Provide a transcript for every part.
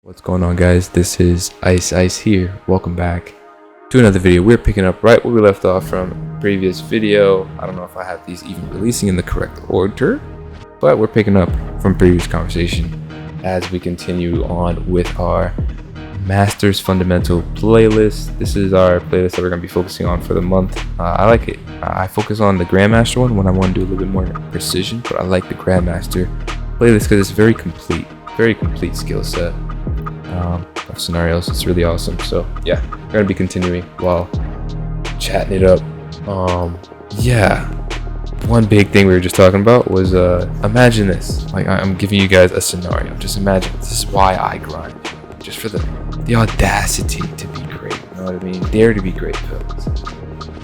What's going on, guys? This is Ice here. Welcome back to another video. We're picking up right where we left off from previous video. I don't know if I have these even releasing in the correct order, but we're picking up from previous conversation as we continue on with our Masters Fundamental playlist. This is our playlist that we're going to be focusing on for the month. I like it. I focus on the Grandmaster one when I want to do a little bit more precision, but I like the Grandmaster playlist because it's very complete skill set of scenarios. It's really awesome. So yeah, we're gonna be continuing while chatting it up. One big thing we were just talking about was imagine this. Like, I'm giving you guys a scenario. Just imagine this is why I grind, just for the audacity to be great. You know what I mean? Dare to be great, fellas.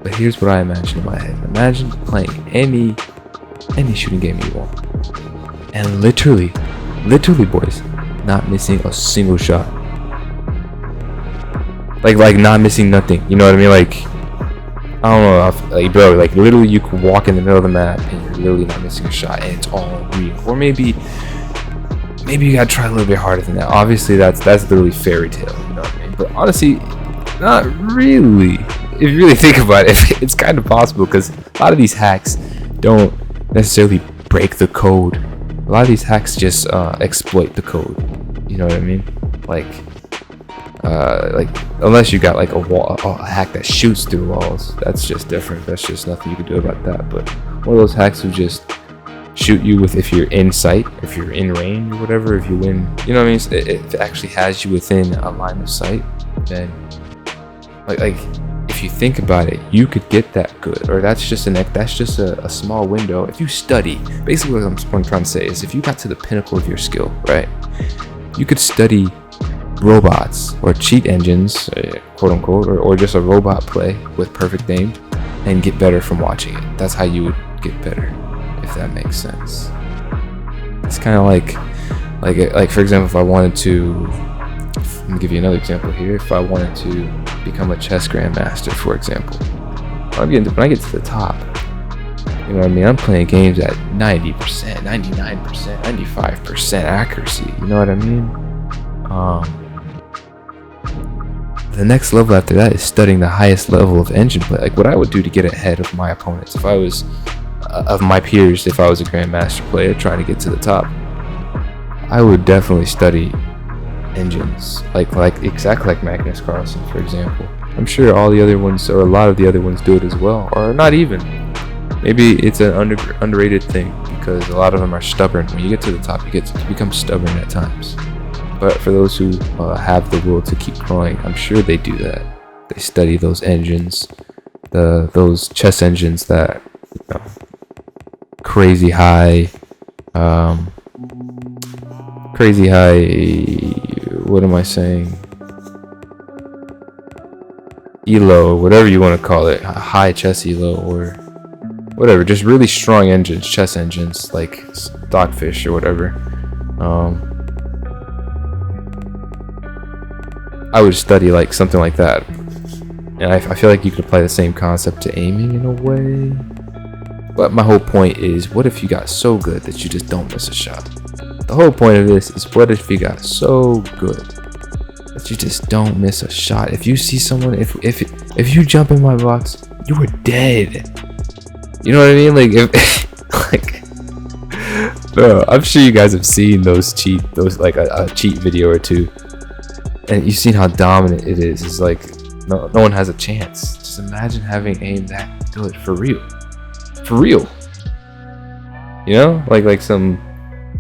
But here's what I imagine in my head. Imagine playing any shooting game you want, and literally boys, not missing a single shot. Like not missing nothing. You know what I mean? Like, I don't know, like, bro, like literally you can walk in the middle of the map and you're literally not missing a shot, and it's all real. Or maybe you gotta try a little bit harder than that. Obviously that's literally fairy tale, you know what I mean? But honestly, not really. If you really think about it, it's kind of possible, because a lot of these hacks don't necessarily break the code. A lot of these hacks just exploit the code. You know what I mean? Like unless you got like a hack that shoots through walls, that's just different. That's just nothing you can do about that. But one of those hacks who just shoot you with, if you're in sight, if you're in range or whatever, if you win, you know what I mean? If it actually has you within a line of sight, then like if you think about it, you could get that good. Or that's just a small window. If you study, basically what I'm trying to say is, if you got to the pinnacle of your skill, right, you could study robots or cheat engines, quote unquote, or just a robot play with perfect aim, and get better from watching it. That's how you would get better, if that makes sense. It's kind of like for example, if I wanted to, let me give you another example here. If I wanted to become a chess grandmaster, for example, when I get to the top, you know what I mean, I'm playing games at 90%, 99%, 95% accuracy. You know what I mean? The next level after that is studying the highest level of engine play. Like, what I would do to get ahead of my opponents, if I was of my peers, if I was a grandmaster player trying to get to the top, I would definitely study engines, like exactly like Magnus Carlsen, for example. I'm sure all the other ones, or a lot of the other ones, do it as well, or not even. Maybe it's an underrated thing, because a lot of them are stubborn. When you get to the top, you become stubborn at times. But for those who have the will to keep growing, I'm sure they do that. They study those engines, those chess engines that, you know, crazy high. What am I saying? Elo, whatever you want to call it, high chess elo or whatever. Just really strong engines, chess engines, like Stockfish or whatever. I would study like something like that, and I feel like you could apply the same concept to aiming in a way. But my whole point is, what if you got so good that you just don't miss a shot? The whole point of this is, what if you got so good that you just don't miss a shot? If you see someone, if you jump in my box, you are dead. You know what I mean? Bro, I'm sure you guys have seen those like a cheat video or two. And you've seen how dominant it is. It's like no one has a chance. Just imagine having aim that good for real. You know, like some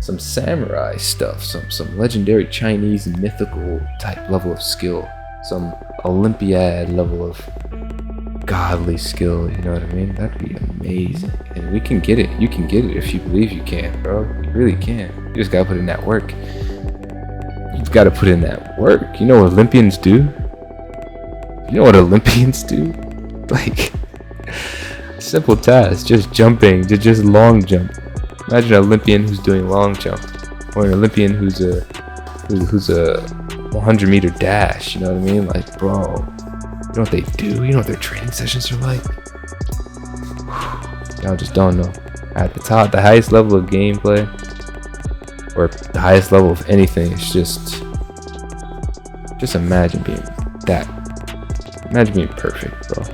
samurai stuff, some legendary Chinese mythical type level of skill, some Olympiad level of godly skill. You know what I mean? That'd be amazing. And we can get it. You can get it if you believe you can, bro. You really can. You just gotta put in that work. You've got to put in that work. You know what Olympians do? Like, simple task, just jumping, just long jump. Imagine an Olympian who's doing long jump, or an Olympian who's a 100-meter dash. You know what I mean? Like, bro, you know what they do? You know what their training sessions are like? Y'all just don't know. At the top, the highest level of gameplay, or the highest level of anything, it's just Just imagine being that. Imagine being perfect, bro.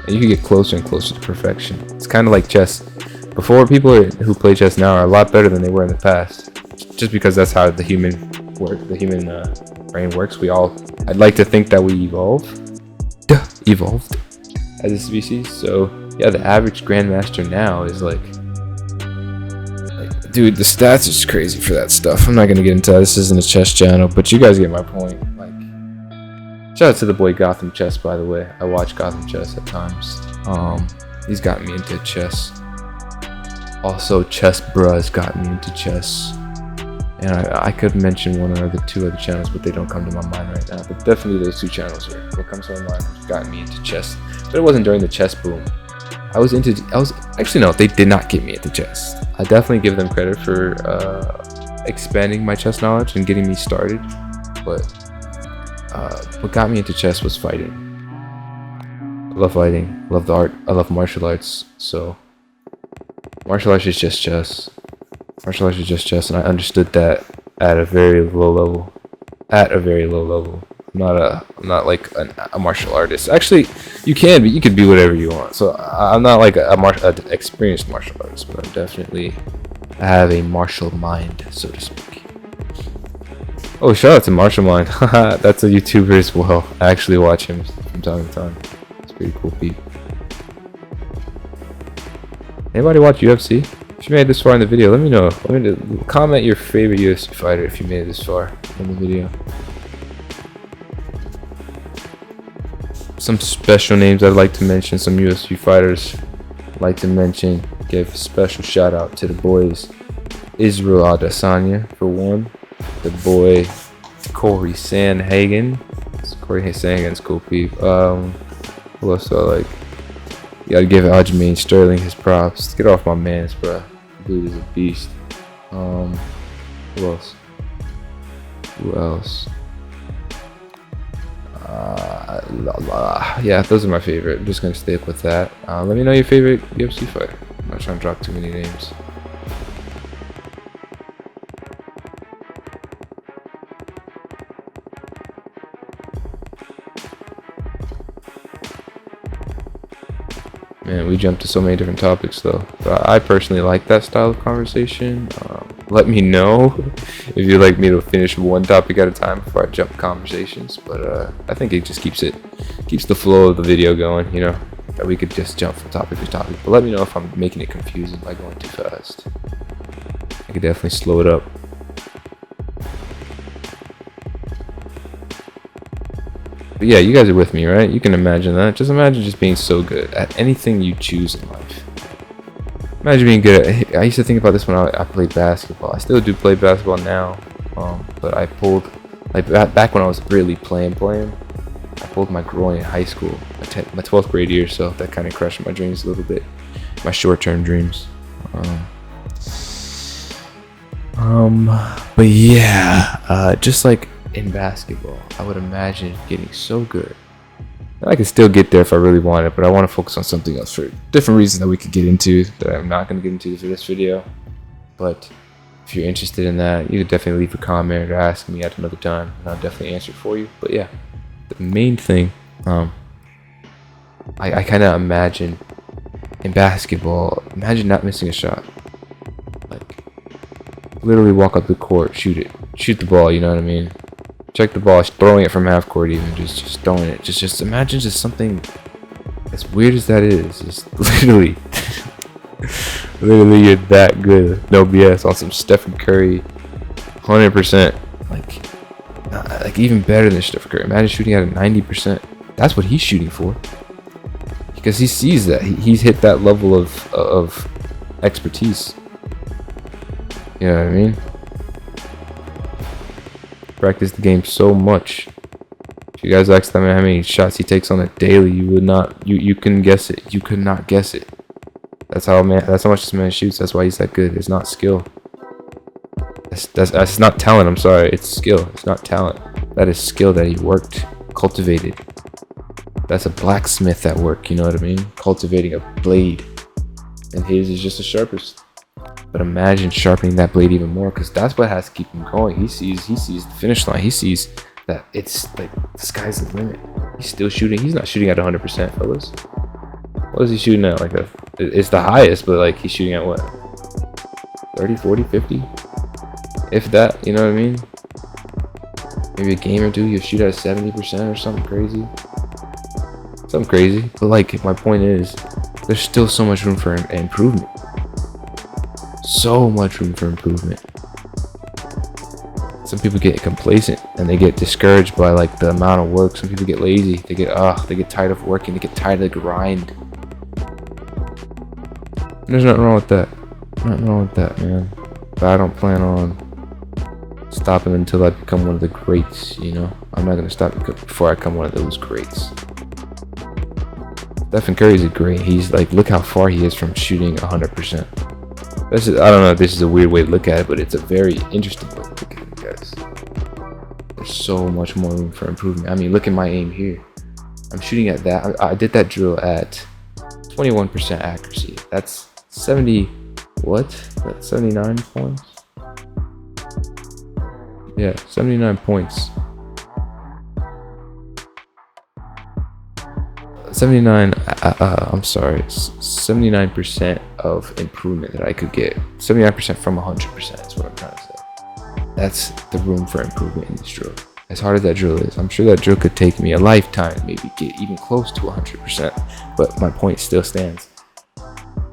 And you can get closer and closer to perfection. It's kind of like chess. Before, people who play chess now are a lot better than they were in the past. Just because that's how the human brain works. I'd like to think that we evolved as a species. So yeah, the average grandmaster now is like, dude, the stats are just crazy for that stuff. I'm not gonna get into that. This isn't a chess channel, but you guys get my point. Like, shout out to the boy Gotham Chess, by the way. I watch Gotham Chess at times. He's gotten me into chess. Also, Chess Bruh's got me into chess. And I could mention one or the two other channels, but they don't come to my mind right now. But definitely those two channels are what comes to my mind. Got me into chess, but it wasn't during the chess boom. Actually no, they did not get me into chess. I definitely give them credit for expanding my chess knowledge and getting me started. But what got me into chess was fighting. I love fighting. I love the art. I love martial arts. So martial arts is just chess. Martial arts is just chess, and I understood that at a very low level. I'm not like a martial artist. Actually, you could be whatever you want. So I'm not like an experienced martial artist, but I have a martial mind, so to speak. Oh, shout out to Martial Mind. That's a YouTuber as well. I actually watch him from time to time. It's pretty cool peep. Anybody watch UFC? If you made it this far in the video, let me know. Comment your favorite UFC fighter if you made it this far in the video. Some special names I'd like to mention, some UFC fighters I'd like to mention. Give a special shout out to the boys Israel Adesanya for one. The boy Corey Sandhagen. Corey Sandhagen's cool peep. Who else do I like? You gotta give Aljamain Sterling his props. Get off my mans, bro. Dude is a beast. Who else? Yeah, those are my favorite. I'm just gonna stick with that. Let me know your favorite UFC fighter. I'm not trying to drop too many names. Man, we jumped to so many different topics though. But I personally like that style of conversation. Let me know if you'd like me to finish one topic at a time before I jump conversations. But I think it just keeps the flow of the video going, you know, that we could just jump from topic to topic. But let me know if I'm making it confusing by going too fast. I could definitely slow it up. But yeah, you guys are with me, right? You can imagine that. Just imagine just being so good at anything you choose in life. Imagine being good at, I used to think about this when I played basketball. I still do play basketball now, but I pulled, like back when I was really playing, I pulled my groin in high school, my 12th grade year, so that kind of crushed my dreams a little bit, my short-term dreams. But yeah, just like in basketball, I would imagine getting so good. I could still get there if I really wanted, but I want to focus on something else for different reasons that we could get into that I'm not going to get into for this video. But if you're interested in that, you could definitely leave a comment or ask me at another time, and I'll definitely answer for you. But yeah, the main thing, I kind of imagine in basketball, imagine not missing a shot. Like, literally walk up the court, shoot the ball, you know what I mean? Check the ball, throwing it from half court, even just throwing it. Just imagine just something as weird as that is. Just literally you're that good. No BS on some Stephen Curry, 100%. Like even better than Stephen Curry. Imagine shooting at a 90%. That's what he's shooting for. Because he sees that he's hit that level of expertise. You know what I mean? Practice the game so much. If you guys ask that man how many shots he takes on a daily, you would not. You couldn't guess it. You could not guess it. That's how much this man shoots. That's why he's that good. It's not skill. That's not talent. I'm sorry. It's skill. It's not talent. That is skill that he worked, cultivated. That's a blacksmith at work. You know what I mean? Cultivating a blade, and his is just the sharpest. But imagine sharpening that blade even more, because that's what has to keep him going. He sees the finish line. He sees that it's like the sky's the limit. He's still shooting. He's not shooting at 100%, fellas. What is he shooting at? Like it's the highest, but like he's shooting at what? 30, 40, 50? If that, you know what I mean? Maybe a game or two, you'll shoot at 70% or something crazy. Something crazy. But like, my point is, there's still so much room for improvement. So much room for improvement. Some people get complacent and they get discouraged by like the amount of work. Some people get lazy. They get tired of working. They get tired of the grind. And there's nothing wrong with that. Nothing wrong with that, man. But I don't plan on stopping until I become one of the greats, you know? I'm not gonna stop before I become one of those greats. Stephen Curry's a great. He's like, look how far he is from shooting 100%. This is, I don't know if this is a weird way to look at it, but it's a very interesting way to look at it, guys. There's so much more room for improvement. I mean, look at my aim here. I'm shooting at that. I did that drill at 21% accuracy. That's 70, what? That's 79 points? Yeah, 79 points. 79% of improvement that I could get. 79% from 100%, that's what I'm trying to say. That's the room for improvement in this drill. As hard as that drill is, I'm sure that drill could take me a lifetime, maybe get even close to 100%, but my point still stands.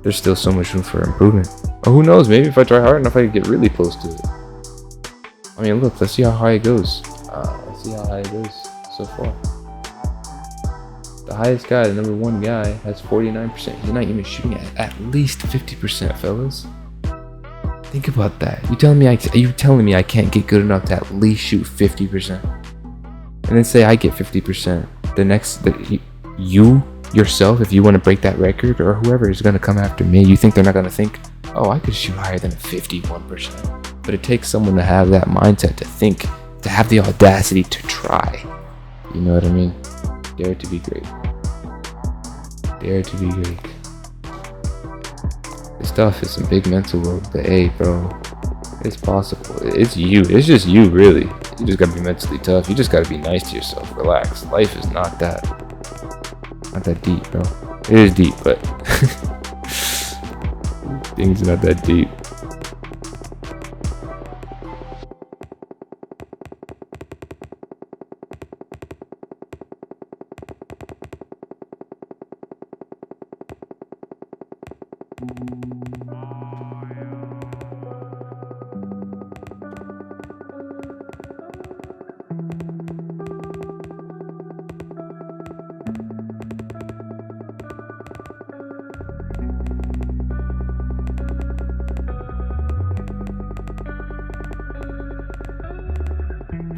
There's still so much room for improvement. Or who knows, maybe if I try hard enough, I could get really close to it. I mean, look, let's see how high it goes. Let's see how high it goes so far. The highest guy, the number one guy, has 49%. He's not even shooting at least 50%, fellas. Think about that. You telling me I can't get good enough to at least shoot 50%? And then say I get 50%. You yourself, if you want to break that record, or whoever is going to come after me, you think they're not going to think, oh, I could shoot higher than 51%. But it takes someone to have that mindset, to think, to have the audacity to try. You know what I mean? Dare to be great. Dare to be great. This stuff is some big mental work, but hey, bro, it's possible. It's you. It's just you, really. You just gotta be mentally tough. You just gotta be nice to yourself. Relax. Life is not that deep, bro. It is deep, but things are not that deep.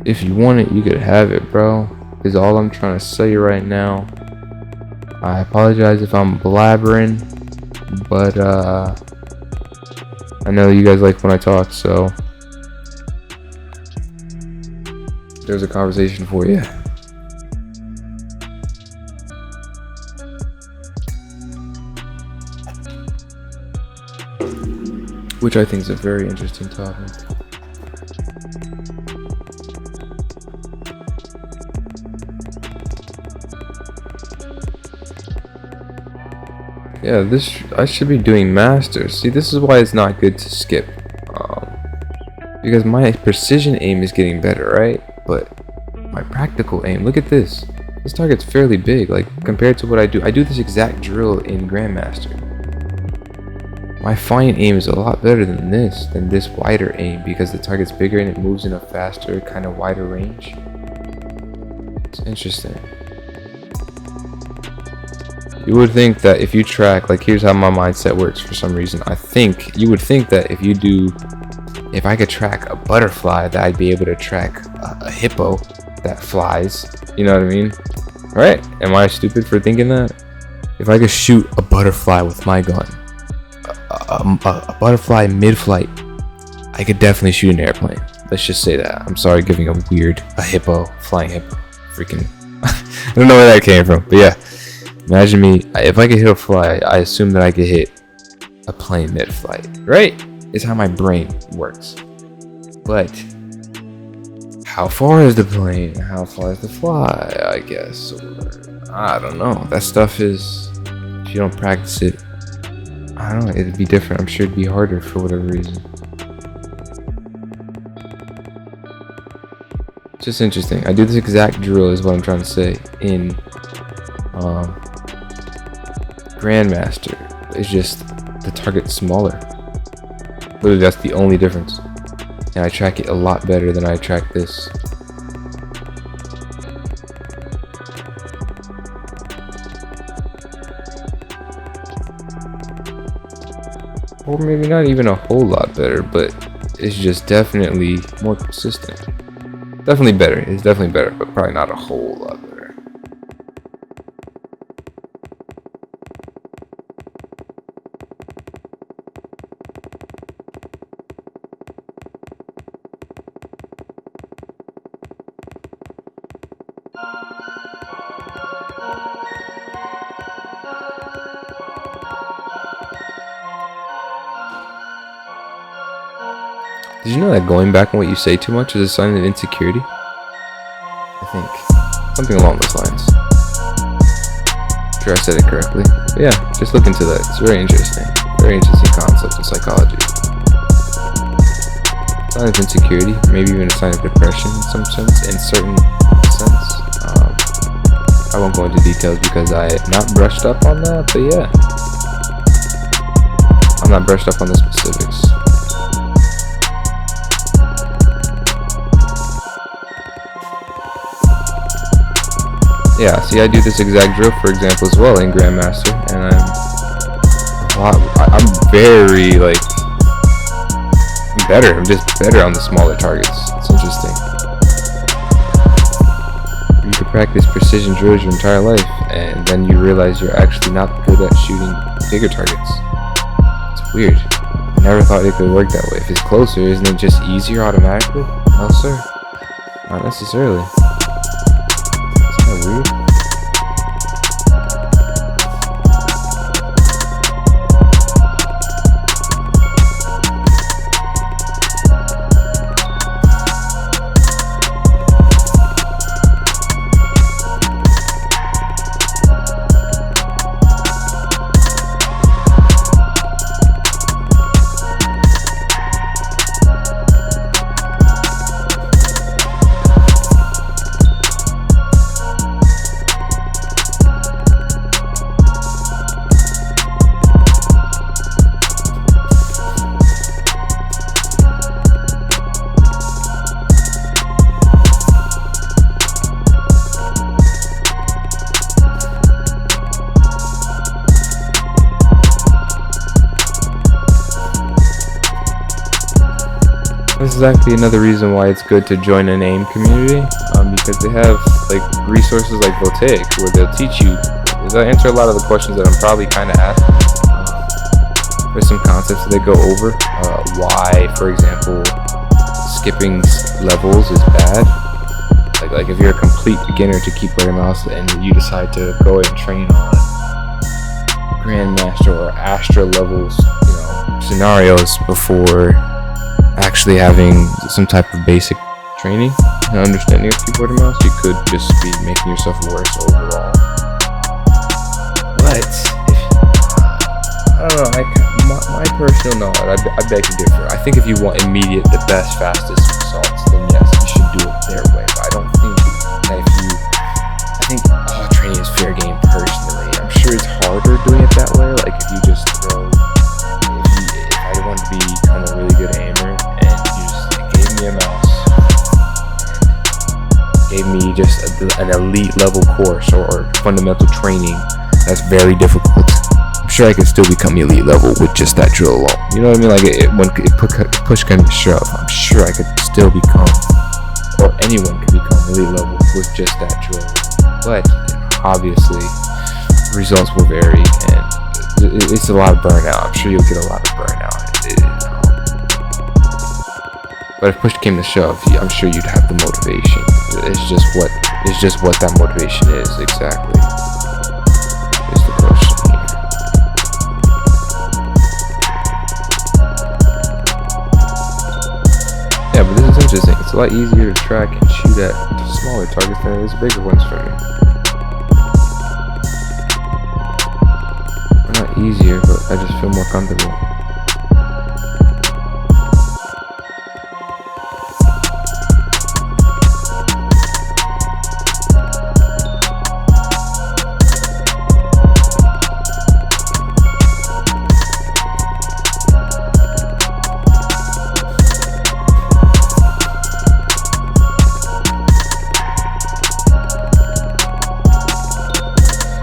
If you want it, you could have it, bro. Is all I'm trying to say right now. I apologize if I'm blabbering, but I know you guys like when I talk, so there's a conversation for you. Which I think is a very interesting topic. Yeah, I should be doing masters. See, this is why it's not good to skip. Because my precision aim is getting better, right? But my practical aim, look at this. This target's fairly big, like compared to what I do. I do this exact drill in Grandmaster. My fine aim is a lot better than this wider aim, because the target's bigger and it moves in a faster, kind of wider range. It's interesting. You would think that if you track, like, here's how my mindset works for some reason. You would think that if I could track a butterfly, that I'd be able to track a hippo that flies. You know what I mean? Right? Am I stupid for thinking that? If I could shoot a butterfly with my gun, a butterfly mid-flight, I could definitely shoot an airplane. Let's just say that. I'm sorry giving a hippo, flying hippo. Freaking, I don't know where that came from, but yeah. Imagine me, if I could hit a fly, I assume that I could hit a plane mid-flight, right? Is how my brain works. But how far is the plane? How far is the fly? I guess. Or, I don't know. That stuff is, if you don't practice it, I don't know, it'd be different. I'm sure it'd be harder for whatever reason. It's just interesting. I do this exact drill, is what I'm trying to say, in Grandmaster. It's just the target's smaller. Literally, that's the only difference. And I track it a lot better than I track this. Or maybe not even a whole lot better, but it's just definitely more consistent. Definitely better. It's definitely better, but probably not a whole lot better. Did you know that going back on what you say too much is a sign of insecurity? I think. Something along those lines. I'm sure I said it correctly. But yeah, just look into that. It's very interesting. Very interesting concept in psychology. Sign of insecurity, maybe even a sign of depression in some sense, in certain sense. I won't go into details because I am not brushed up on that, but yeah. I'm not brushed up on the specifics. Yeah, see, I do this exact drill, for example, as well in Grandmaster, and I'm very, like, I'm just better on the smaller targets. It's interesting. You can practice precision drills your entire life, and then you realize you're actually not good at shooting bigger targets. It's weird. I never thought it could work that way. If it's closer, isn't it just easier automatically? No, sir. Not necessarily. Weird. This is actually another reason why it's good to join an AIM community, because they have like resources like Voltaic where they'll teach you, they'll answer a lot of the questions that I'm probably kind of asking. There's some concepts that they go over, why, for example, skipping levels is bad. Like if you're a complete beginner to keyboard and mouse and you decide to go and train on Grandmaster or Astra levels, scenarios before actually having some type of basic training and understanding of keyboard and mouse, you could just be making yourself worse overall. But I don't know, my personal knowledge, I beg to differ. I think if you want immediate, the best, fastest results, then yes, you should do it their way. But I don't think that I think all training is fair game personally. I'm sure it's harder doing it that way. Like if you just throw, if I want to become a really good aimer and you just gave me a mouse and gave me just an elite level course or fundamental training, that's very difficult. I'm sure I could still become elite level with just that drill alone. You know what I mean? Like when push comes to shove, I'm sure I could still become, or anyone could become elite level with just that drill. But obviously, results will vary, and it's a lot of burnout. I'm sure you'll get a lot of burnout. But if push came to shove, I'm sure you'd have the motivation. It's just what that motivation is exactly. Is the question here. Yeah, but this It's interesting. It's a lot easier to track and shoot at smaller targets than it is bigger ones for me. Or not easier, but I just feel more comfortable.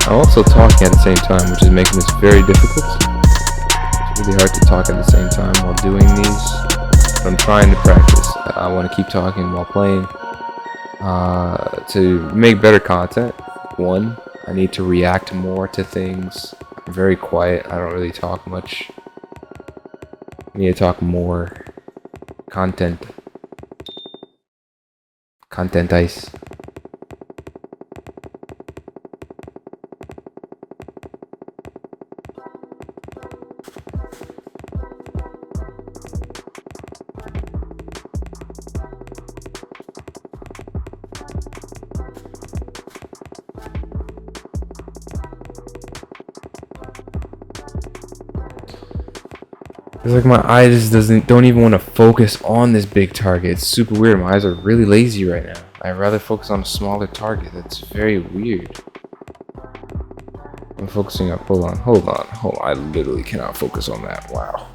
I'm also talking at the same time, which is making this very difficult. It's really hard to talk at the same time while doing these, but I'm trying to practice. I want to keep talking while playing to make better content. One, I need to react more to things. I'm very quiet. I don't really talk much. I need to talk more. Content ice. It's like my eyes don't even want to focus on this big target. It's super weird. My eyes are really lazy right now. I'd rather focus on a smaller target. That's very weird. I'm focusing up. Hold on. I literally cannot focus on that. Wow.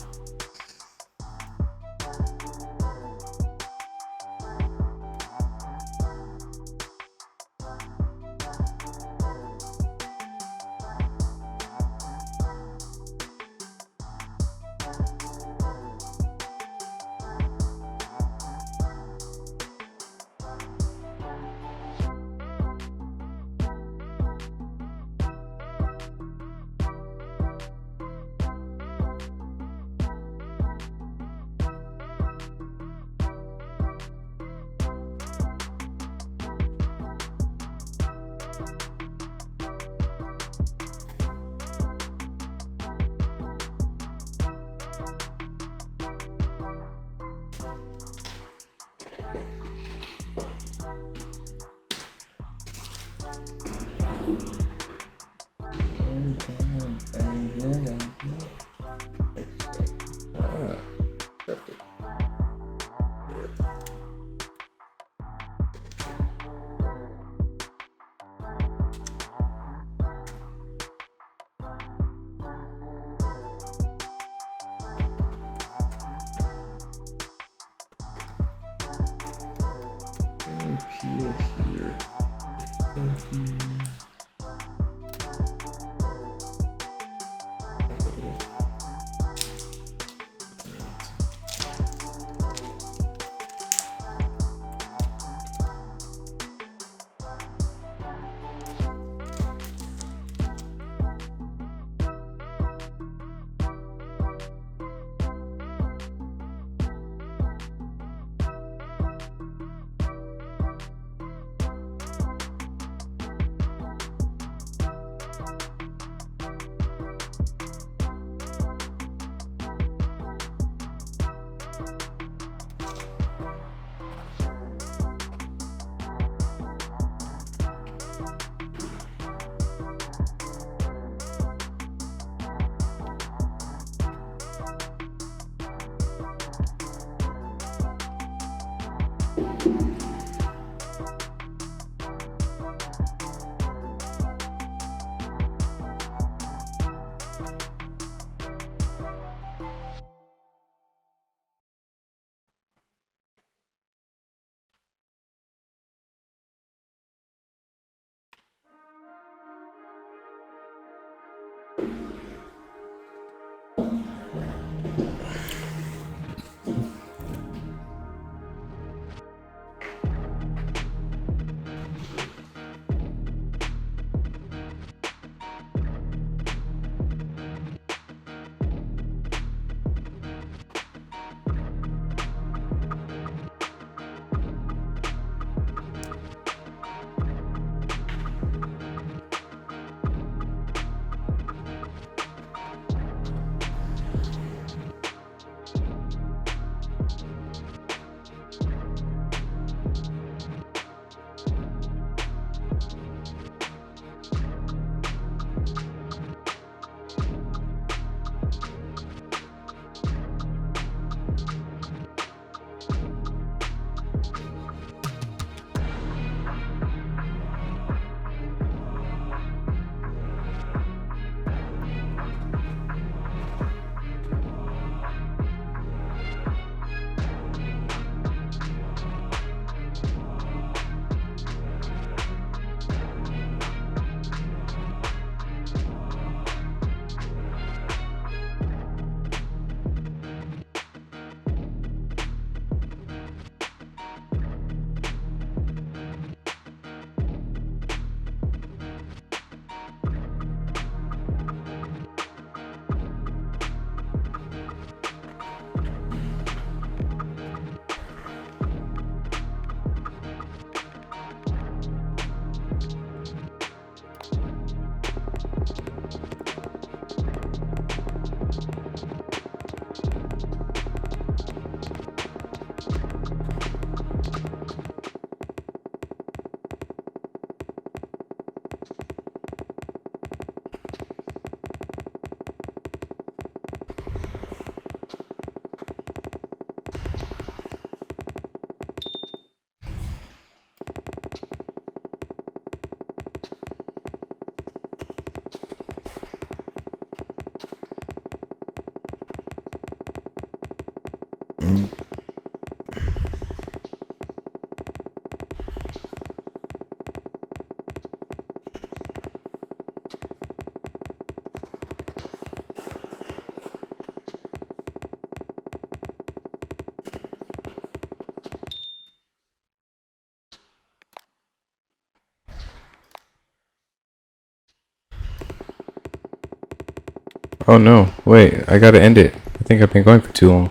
Oh no, wait, I gotta end it. I think I've been going for too long.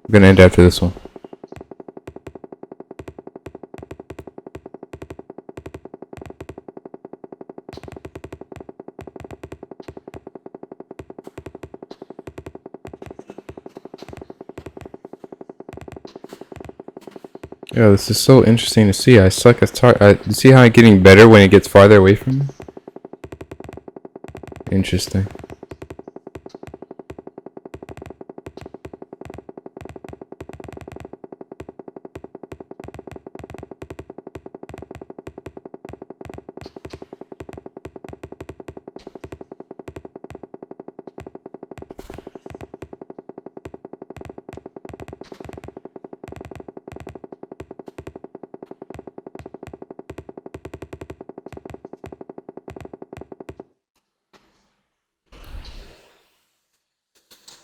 I'm gonna end after this one. Yeah, this is so interesting to see. I suck at you see how I'm getting better when it gets farther away from me? Interesting.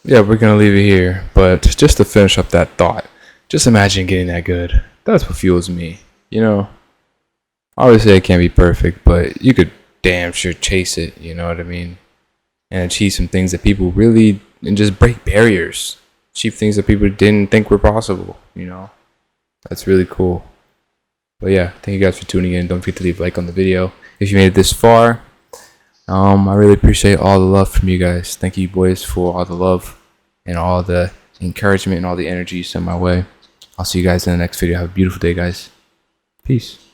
Yeah, we're gonna leave it here. But just to finish up that thought, just imagine getting that good. That's what fuels me. You know, obviously it can't be perfect, but you could damn sure chase it. You know what I mean? And achieve some things that people really, and just break barriers. Achieve things that people didn't think were possible. You know, that's really cool. But yeah, thank you guys for tuning in. Don't forget to leave a like on the video if you made it this far. I really appreciate all the love from you guys. Thank you, boys, for all the love and all the encouragement and all the energy you sent my way. I'll see you guys in the next video. Have a beautiful day, guys. Peace.